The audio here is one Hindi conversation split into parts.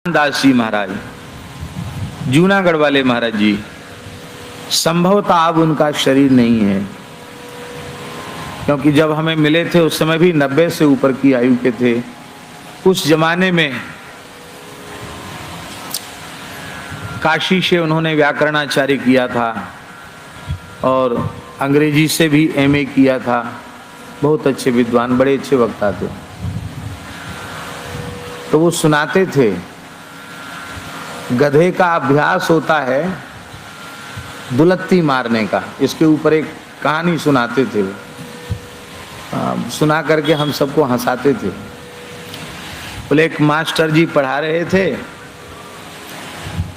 दास जी महाराज, जूनागढ़ वाले महाराज जी, संभवतः अब उनका शरीर नहीं है, क्योंकि जब हमें मिले थे उस समय भी 90 से ऊपर की आयु के थे। उस जमाने में काशी से उन्होंने व्याकरणाचार्य किया था और अंग्रेजी से भी एमए किया था। बहुत अच्छे विद्वान, बड़े अच्छे वक्ता थे। तो वो सुनाते थे, गधे का अभ्यास होता है दुलत्ती मारने का। इसके ऊपर एक कहानी सुनाते थे, सुना करके हम सबको हंसाते थे। बोले एक मास्टर जी पढ़ा रहे थे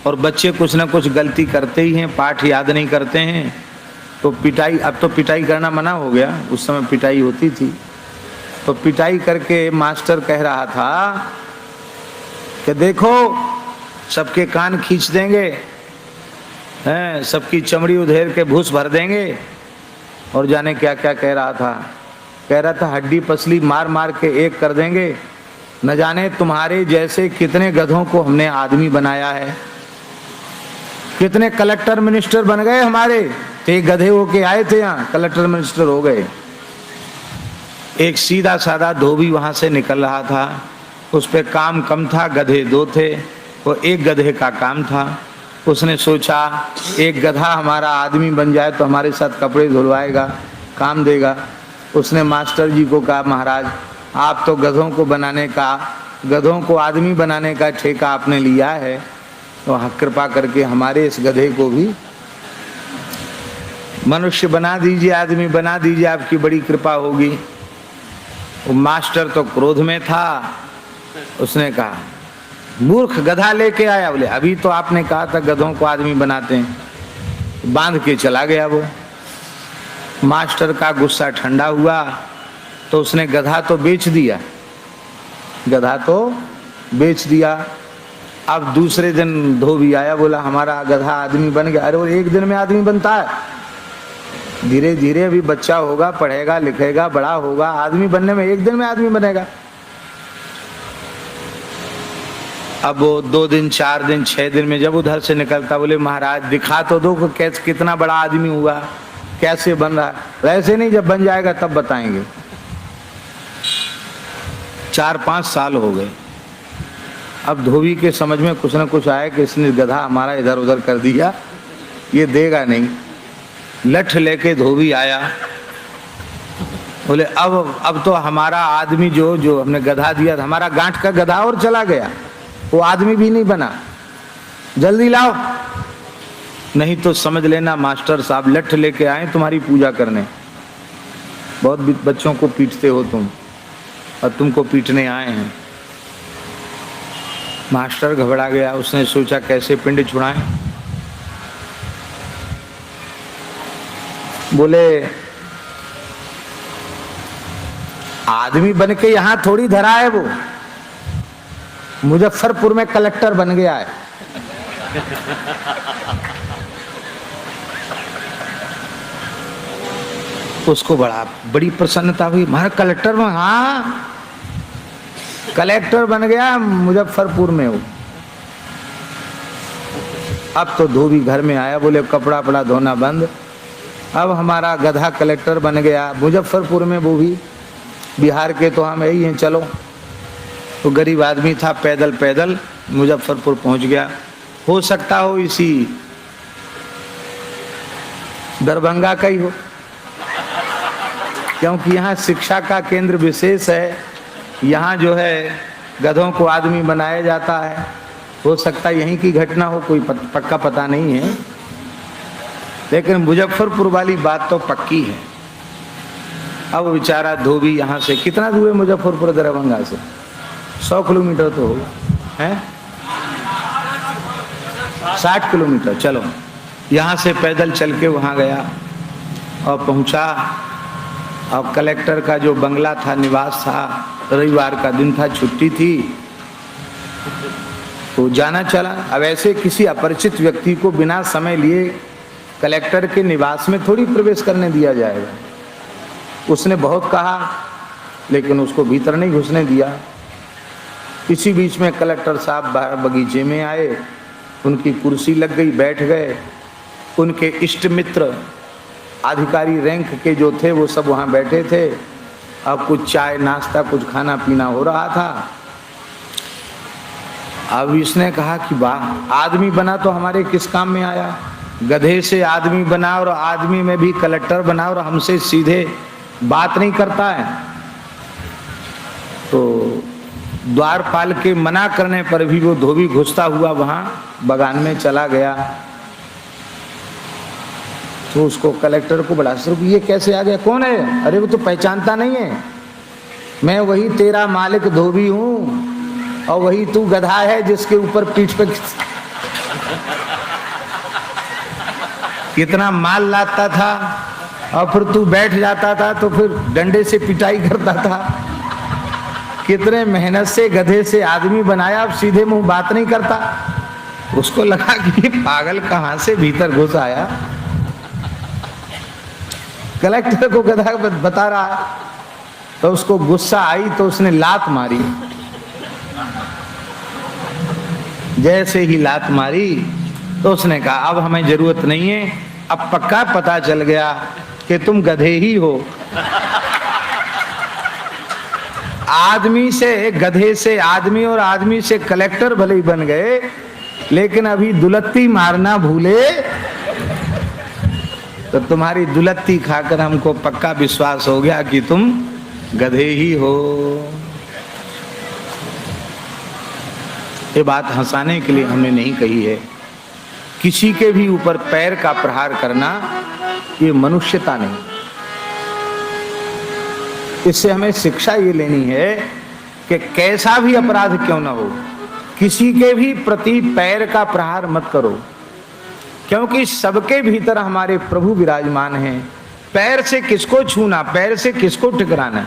और बच्चे कुछ ना कुछ गलती करते ही हैं, पाठ याद नहीं करते हैं, तो पिटाई, अब तो पिटाई करना मना हो गया, उस समय पिटाई होती थी। तो पिटाई करके मास्टर कह रहा था कि देखो सबके कान खींच देंगे, हैं, सबकी चमड़ी उधेड़ के भूस भर देंगे, और जाने क्या क्या कह रहा था हड्डी पसली मार मार के एक कर देंगे। न जाने तुम्हारे जैसे कितने गधों को हमने आदमी बनाया है, कितने कलेक्टर मिनिस्टर बन गए हमारे, तो एक गधे होके आए थे यहाँ, कलेक्टर मिनिस्टर हो गए। एक सीधा साधा धोबी वहां से निकल रहा था, उस पे काम कम था, गधे दो थे, वो एक गधे का काम था। उसने सोचा एक गधा हमारा आदमी बन जाए तो हमारे साथ कपड़े धुलवाएगा, काम देगा। उसने मास्टर जी को कहा, महाराज आप तो गधों को आदमी बनाने का ठेका आपने लिया है, तो कृपा करके हमारे इस गधे को भी मनुष्य बना दीजिए, आदमी बना दीजिए, आपकी बड़ी कृपा होगी। वो मास्टर तो क्रोध में था, उसने कहा मूर्ख, गधा लेके आया। बोले अभी तो आपने कहा था गधों को आदमी बनाते हैं। बांध के चला गया वो। मास्टर का गुस्सा ठंडा हुआ तो उसने गधा तो बेच दिया। अब दूसरे दिन धोबी आया, बोला हमारा गधा आदमी बन गया। अरे वो एक दिन में आदमी बनता है, धीरे धीरे अभी बच्चा होगा, पढ़ेगा लिखेगा, बड़ा होगा, आदमी बनने में एक दिन में आदमी बनेगा। अब वो 2 दिन 4 दिन 6 दिन में जब उधर से निकलता, बोले महाराज दिखा तो दो कैसे, कितना बड़ा आदमी हुआ, कैसे बन रहा है। वैसे नहीं, जब बन जाएगा तब बताएंगे। 4-5 साल हो गए। अब धोबी के समझ में कुछ न कुछ आया कि इसने गधा हमारा इधर उधर कर दिया, ये देगा नहीं। लठ लेके धोबी आया, बोले अब तो हमारा आदमी जो हमने गधा दिया था, हमारा गांठ का गधा और चला गया, वो आदमी भी नहीं बना, जल्दी लाओ, नहीं तो समझ लेना मास्टर साहब लठ लेके आए तुम्हारी पूजा करने। बहुत बच्चों को पीटते हो तुम, और तुमको पीटने आए हैं। मास्टर घबरा गया, उसने सोचा कैसे पिंड छुड़ाएं। बोले आदमी बन के यहां थोड़ी धरा है, वो मुजफ्फरपुर में कलेक्टर बन गया है। उसको बड़ी प्रसन्नता हुई, महाराज कलेक्टर में, हाँ कलेक्टर बन गया मुजफ्फरपुर में वो। अब तो धोबी घर में आया, बोले कपड़ा पड़ा धोना बंद, अब हमारा गधा कलेक्टर बन गया मुजफ्फरपुर में, वो भी बिहार के तो हम यही हैं, चलो। तो गरीब आदमी था, पैदल पैदल मुजफ्फरपुर पहुंच गया। हो सकता हो इसी दरभंगा का ही हो, क्योंकि यहाँ शिक्षा का केंद्र विशेष है, यहाँ जो है गधों को आदमी बनाया जाता है। हो सकता यहीं की घटना हो, कोई पक्का पता नहीं है, लेकिन मुजफ्फरपुर वाली बात तो पक्की है। अब बेचारा धोबी यहाँ से कितना दूर है मुजफ्फरपुर दरभंगा से? 100 किलोमीटर तो होगा, है 60 किलोमीटर। चलो यहाँ से पैदल चल के वहाँ गया और पहुँचा। अब कलेक्टर का जो बंगला था, निवास था, रविवार का दिन था, छुट्टी थी, तो जाना चला। अब ऐसे किसी अपरिचित व्यक्ति को बिना समय लिए कलेक्टर के निवास में थोड़ी प्रवेश करने दिया जाएगा। उसने बहुत कहा, लेकिन उसको भीतर नहीं घुसने दिया। इसी बीच में कलेक्टर साहब बाहर बगीचे में आए, उनकी कुर्सी लग गई, बैठ गए। उनके इष्ट मित्र अधिकारी रैंक के जो थे वो सब वहाँ बैठे थे। अब कुछ चाय नाश्ता कुछ खाना पीना हो रहा था। अब इसने कहा कि वाह, आदमी बना तो हमारे किस काम में आया, गधे से आदमी बना और आदमी में भी कलेक्टर बना और हमसे सीधे बात नहीं करता है। तो द्वारपाल के मना करने पर भी वो धोबी घुसता हुआ वहां बगान में चला गया। तो उसको कलेक्टर को बड़ा आश्चर्य, ये कैसे आ गया, कौन है? अरे वो तो पहचानता नहीं है, मैं वही तेरा मालिक धोबी हूं और वही तू गधा है जिसके ऊपर पीठ पे कितना माल लाता था और फिर तू बैठ जाता था तो फिर डंडे से पिटाई करता था। कितने मेहनत से गधे से आदमी बनाया, अब सीधे मुंह बात नहीं करता। उसको लगा कि पागल कहां से भीतर घुस आया। कलेक्टर को गधा बता रहा तो उसको गुस्सा आई तो उसने लात मारी। जैसे ही लात मारी तो उसने कहा अब हमें जरूरत नहीं है, अब पक्का पता चल गया कि तुम गधे ही हो। आदमी से गधे से आदमी और आदमी से कलेक्टर भले ही बन गए, लेकिन अभी दुलत्ती मारना भूले। तो तुम्हारी दुलत्ती खाकर हमको पक्का विश्वास हो गया कि तुम गधे ही हो। ये बात हंसाने के लिए हमने नहीं कही है। किसी के भी ऊपर पैर का प्रहार करना ये मनुष्यता नहीं। इससे हमें शिक्षा ये लेनी है कि कैसा भी अपराध क्यों ना हो, किसी के भी प्रति पैर का प्रहार मत करो, क्योंकि सबके भीतर हमारे प्रभु विराजमान हैं। पैर से किसको छूना, पैर से किसको टकराना।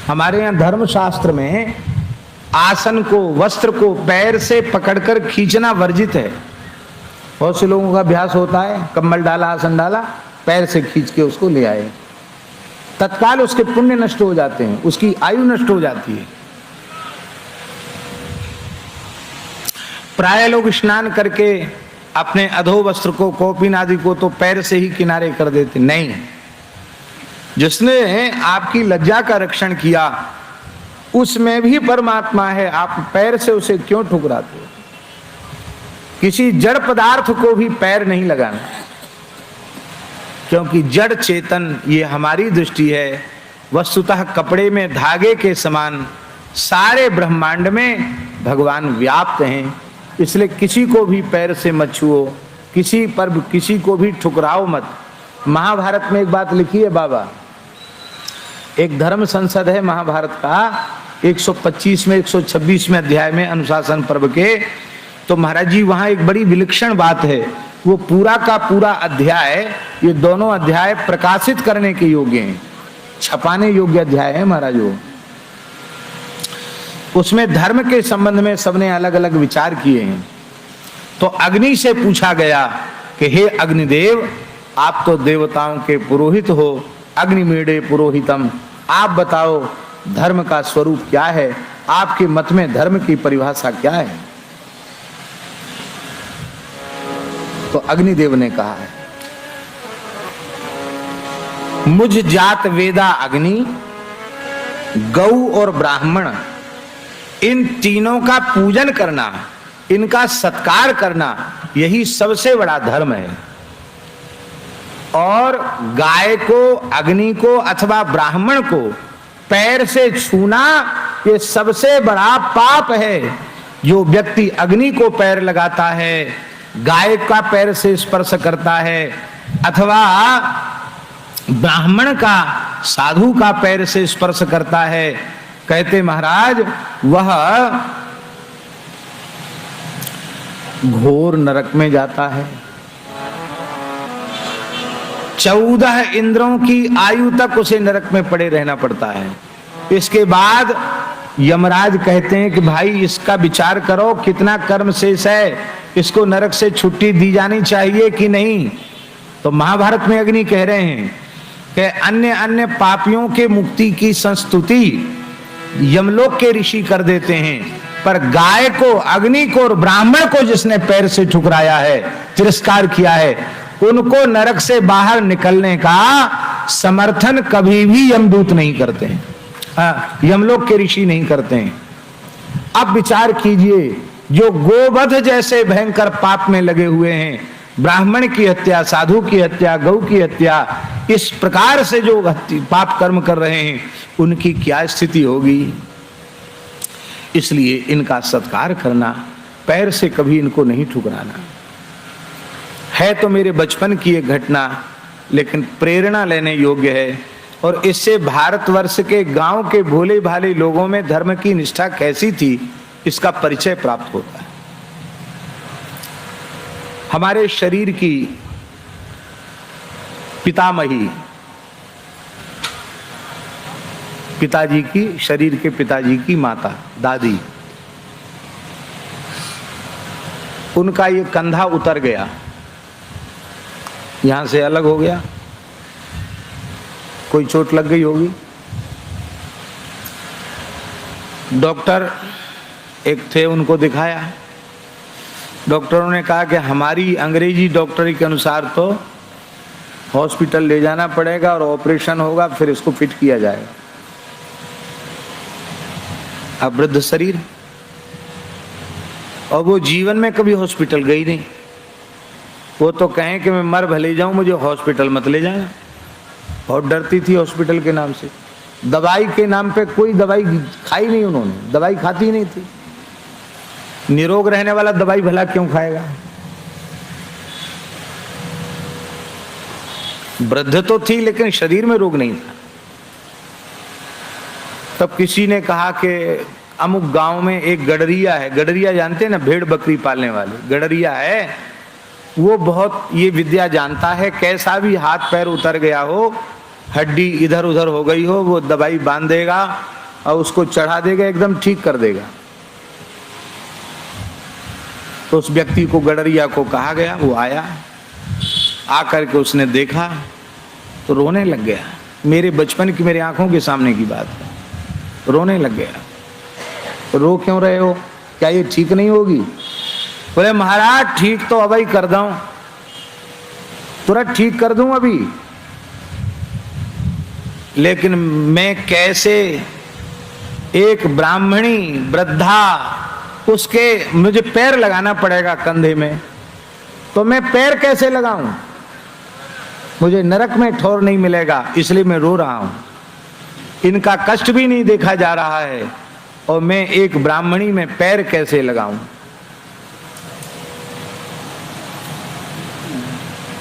हमारे यहाँ धर्मशास्त्र में आसन को, वस्त्र को पैर से पकड़कर खींचना वर्जित है। बहुत से लोगों का अभ्यास होता है, कम्बल डाला, आसन डाला, पैर से खींच के उसको ले आए, तत्काल उसके पुण्य नष्ट हो जाते हैं, उसकी आयु नष्ट हो जाती है। प्राय लोग स्नान करके अपने अधो वस्त्र को, कौपीन आदि को तो पैर से ही किनारे कर देते। नहीं, जिसने आपकी लज्जा का रक्षण किया उसमें भी परमात्मा है, आप पैर से उसे क्यों ठुकराते हो? किसी जड़ पदार्थ को भी पैर नहीं लगाना, क्योंकि जड़ चेतन ये हमारी दृष्टि है। वस्तुतः कपड़े में धागे के समान सारे ब्रह्मांड में भगवान व्याप्त हैं। इसलिए किसी को भी पैर से मत छुओ, किसी पर किसी को भी ठुकराओ मत। महाभारत में एक बात लिखी है बाबा, एक धर्म संसद है महाभारत का, 125 में 126 में अध्याय में अनुशासन पर्व के। तो महाराज जी वहां एक बड़ी विलक्षण बात है, वो पूरा का पूरा अध्याय, ये दोनों अध्याय प्रकाशित करने के योग्य हैं, छपाने योग्य अध्याय है महाराज। वो उसमें धर्म के संबंध में सबने अलग अलग विचार किए हैं। तो अग्नि से पूछा गया कि हे अग्निदेव, आप तो देवताओं के पुरोहित हो, अग्निमीडे पुरोहितम, आप बताओ धर्म का स्वरूप क्या है, आपके मत में धर्म की परिभाषा क्या है? तो अग्निदेव ने कहा है, मुझ जात वेदा अग्नि, गौ और ब्राह्मण, इन तीनों का पूजन करना, इनका सत्कार करना, यही सबसे बड़ा धर्म है। और गाय को, अग्नि को अथवा ब्राह्मण को पैर से छूना ये सबसे बड़ा पाप है। जो व्यक्ति अग्नि को पैर लगाता है, गाय का पैर से स्पर्श करता है अथवा ब्राह्मण का, साधु का पैर से स्पर्श करता है, कहते महाराज वह घोर नरक में जाता है। 14 इंद्रों की आयु तक उसे नरक में पड़े रहना पड़ता है। इसके बाद यमराज कहते हैं कि भाई इसका विचार करो, कितना कर्म शेष है, इसको नरक से छुट्टी दी जानी चाहिए कि नहीं। तो महाभारत में अग्नि कह रहे हैं कि अन्य अन्य पापियों के मुक्ति की संस्तुति यमलोक के ऋषि कर देते हैं, पर गाय को, अग्नि को और ब्राह्मण को जिसने पैर से ठुकराया है, तिरस्कार किया है, उनको नरक से बाहर निकलने का समर्थन कभी भी यमदूत नहीं करते हैं, यमलोक के ऋषि नहीं करते हैं। अब विचार कीजिए, जो गोवध जैसे भयंकर पाप में लगे हुए हैं, ब्राह्मण की हत्या, साधु की हत्या, गौ की हत्या, इस प्रकार से जो पाप कर्म कर रहे हैं, उनकी क्या स्थिति होगी। इसलिए इनका सत्कार करना, पैर से कभी इनको नहीं ठुकराना। है तो मेरे बचपन की एक घटना, लेकिन प्रेरणा लेने योग्य है, और इससे भारतवर्ष के गांव के भोले भाले लोगों में धर्म की निष्ठा कैसी थी, इसका परिचय प्राप्त होता है। हमारे शरीर की पितामही, पिताजी की, शरीर के पिताजी की माता, दादी, उनका ये कंधा उतर गया, यहां से अलग हो गया, कोई चोट लग गई होगी। डॉक्टर एक थे, उनको दिखाया, डॉक्टरों ने कहा कि हमारी अंग्रेजी डॉक्टरी के अनुसार तो हॉस्पिटल ले जाना पड़ेगा और ऑपरेशन होगा, फिर इसको फिट किया जाएगा। अब वृद्ध शरीर, और वो जीवन में कभी हॉस्पिटल गई नहीं। वो तो कहें कि मैं मर भले जाऊं, मुझे हॉस्पिटल मत ले जाना। बहुत डरती थी हॉस्पिटल के नाम से। दवाई के नाम पे कोई दवाई खाई नहीं उन्होंने, दवाई खाती नहीं थी। निरोग रहने वाला दवाई भला क्यों खाएगा। वृद्ध तो थी लेकिन शरीर में रोग नहीं था। तब किसी ने कहा कि अमुक गांव में एक गडरिया है, गडरिया जानते हैं ना, भेड़ बकरी पालने वाले, गडरिया है, वो बहुत ये विद्या जानता है। कैसा भी हाथ पैर उतर गया हो, हड्डी इधर उधर हो गई हो, वो दवाई बांध देगा और उसको चढ़ा देगा, एकदम ठीक कर देगा। तो उस व्यक्ति को, गडरिया को कहा गया, वो आया, आकर के उसने देखा तो रोने लग गया। मेरे बचपन की, मेरी आंखों के सामने की बात है, रोने लग गया। रो क्यों रहे हो, क्या ये ठीक नहीं होगी। बोले महाराज ठीक तो अभी कर दूं, तुरंत ठीक कर दूं अभी, लेकिन मैं कैसे, एक ब्राह्मणी वृद्धा, उसके मुझे पैर लगाना पड़ेगा कंधे में, तो मैं पैर कैसे लगाऊं, मुझे नरक में ठौर नहीं मिलेगा, इसलिए मैं रो रहा हूं। इनका कष्ट भी नहीं देखा जा रहा है और मैं एक ब्राह्मणी में पैर कैसे लगाऊं।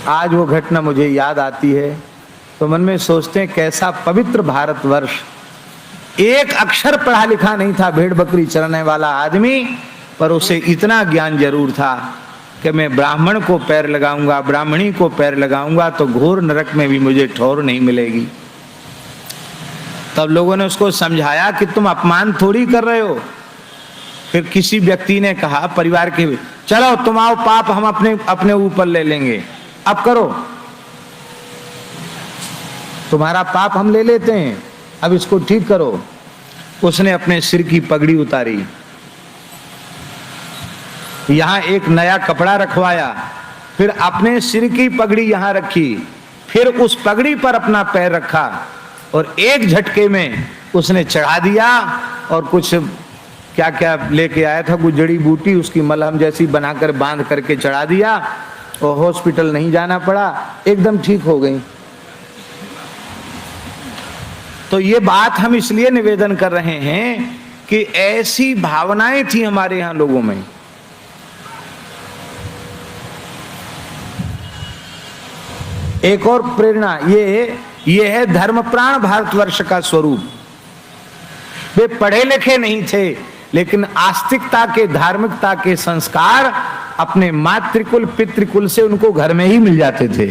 आज वो घटना मुझे याद आती है तो मन में सोचते हैं कैसा पवित्र भारतवर्ष। एक अक्षर पढ़ा लिखा नहीं था, भेड़ बकरी चराने वाला आदमी, पर उसे इतना ज्ञान जरूर था कि मैं ब्राह्मण को पैर लगाऊंगा, ब्राह्मणी को पैर लगाऊंगा तो घोर नरक में भी मुझे ठौर नहीं मिलेगी। तब लोगों ने उसको समझाया कि तुम अपमान थोड़ी कर रहे हो। फिर किसी व्यक्ति ने कहा परिवार के, चलो तुम आओ, पाप हम अपने ऊपर ले लेंगे, अब करो, तुम्हारा पाप हम ले लेते हैं, अब इसको ठीक करो। उसने अपने सिर की पगड़ी उतारी, यहां एक नया कपड़ा रखवाया, फिर अपने सिर की पगड़ी यहां रखी, फिर उस पगड़ी पर अपना पैर रखा और एक झटके में उसने चढ़ा दिया। और कुछ क्या क्या लेके आया था, कुछ जड़ी बूटी, उसकी मलहम जैसी बनाकर बांध करके चढ़ा दिया और हॉस्पिटल नहीं जाना पड़ा, एकदम ठीक हो गई। तो ये बात हम इसलिए निवेदन कर रहे हैं कि ऐसी भावनाएं थी हमारे यहां लोगों में। एक और प्रेरणा ये है धर्मप्राण भारतवर्ष का स्वरूप। वे पढ़े लिखे नहीं थे, लेकिन आस्तिकता के, धार्मिकता के संस्कार अपने मातृकुल पितृकुल से उनको घर में ही मिल जाते थे।